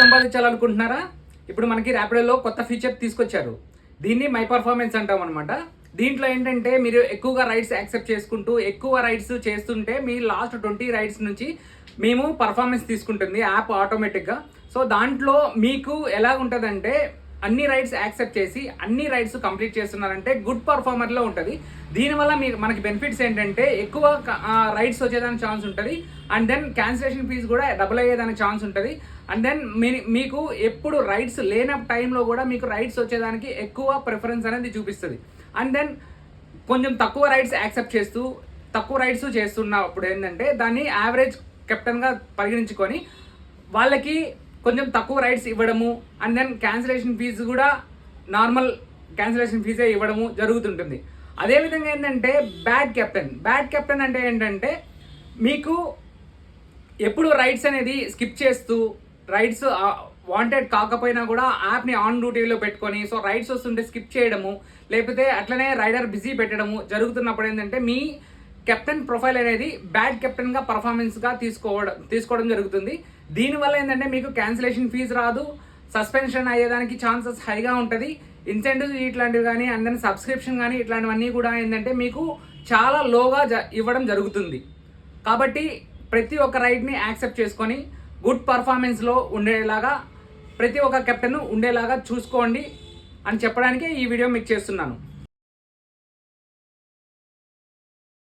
సంపాదించాలనుకుంటున్నారా? ఇప్పుడు మనకి ర్యాపిడోలో కొత్త ఫీచర్ తీసుకొచ్చారు. దీన్ని మై పర్ఫార్మెన్స్ అంటాం అనమాట. దీంట్లో ఏంటంటే మీరు ఎక్కువగా రైడ్స్ యాక్సెప్ట్ చేసుకుంటూ ఎక్కువ రైడ్స్ చేస్తుంటే మీ లాస్ట్ 20 రైడ్స్ నుంచి మేము పర్ఫార్మెన్స్ తీసుకుంటుంది యాప్ ఆటోమేటిక్గా. సో దాంట్లో మీకు ఎలా ఉంటుందంటే అన్ని రైడ్స్ యాక్సెప్ట్ చేసి అన్ని రైడ్స్ కంప్లీట్ చేస్తున్నారంటే గుడ్ పర్ఫార్మర్లో ఉంటుంది. దీనివల్ల మనకి బెనిఫిట్స్ ఏంటంటే ఎక్కువ రైడ్స్ వచ్చేదానికి ఛాన్స్ ఉంటుంది. అండ్ దెన్ క్యాన్సిలేషన్ ఫీజు కూడా డబుల్ అయ్యేదానికి ఛాన్స్ ఉంటుంది. అండ్ దెన్ మీకు ఎప్పుడు రైడ్స్ లేని టైంలో కూడా మీకు రైడ్స్ వచ్చేదానికి ఎక్కువ ప్రిఫరెన్స్ అనేది చూపిస్తుంది. అండ్ దెన్ కొంచెం తక్కువ రైడ్స్ యాక్సెప్ట్ చేస్తూ తక్కువ రైడ్స్ చేస్తున్నప్పుడు ఏంటంటే దాన్ని యావరేజ్ కెప్టెన్గా పరిగణించుకొని వాళ్ళకి కొంచెం తక్కువ రైడ్స్ ఇవ్వడము అండ్ దెన్ క్యాన్సిలేషన్ ఫీజు కూడా నార్మల్ క్యాన్సిలేషన్ ఫీజే ఇవ్వడము జరుగుతుంటుంది. అదేవిధంగా ఏంటంటే బ్యాడ్ కెప్టెన్ అంటే ఏంటంటే మీకు ఎప్పుడు రైడ్స్ అనేది స్కిప్ చేస్తూ రైడ్స్ వాంటెడ్ కాకపోయినా కూడా యాప్ని ఆన్ డ్యూటీలో పెట్టుకొని సో రైడ్స్ వస్తుంటే స్కిప్ చేయడము లేకపోతే అట్లనే రైడర్ బిజీ పెట్టడము జరుగుతున్నప్పుడు ఏంటంటే మీ కెప్టెన్ ప్రొఫైల్ అనేది బ్యాడ్ కెప్టెన్గా పర్ఫార్మెన్స్గా తీసుకోవడం జరుగుతుంది. దీనివల్ల ఏంటంటే మీకు క్యాన్సిలేషన్ ఫీజు రాదు, సస్పెన్షన్ అయ్యేదానికి ఛాన్సెస్ హైగా ఉంటుంది. ఇన్సెంటివ్స్ ఇట్లాంటివి కానీ అండ్ దెన్ సబ్స్క్రిప్షన్ కానీ ఇట్లాంటివన్నీ కూడా ఏంటంటే మీకు చాలా లోగా ఇవ్వడం జరుగుతుంది. కాబట్టి ప్రతి ఒక్క రైడ్ని యాక్సెప్ట్ చేసుకొని గుడ్ పర్ఫార్మెన్స్లో ఉండేలాగా ప్రతి ఒక్క కెప్టెన్ ఉండేలాగా చూసుకోండి అని చెప్పడానికి ఈ వీడియో మీకు చేస్తున్నాను.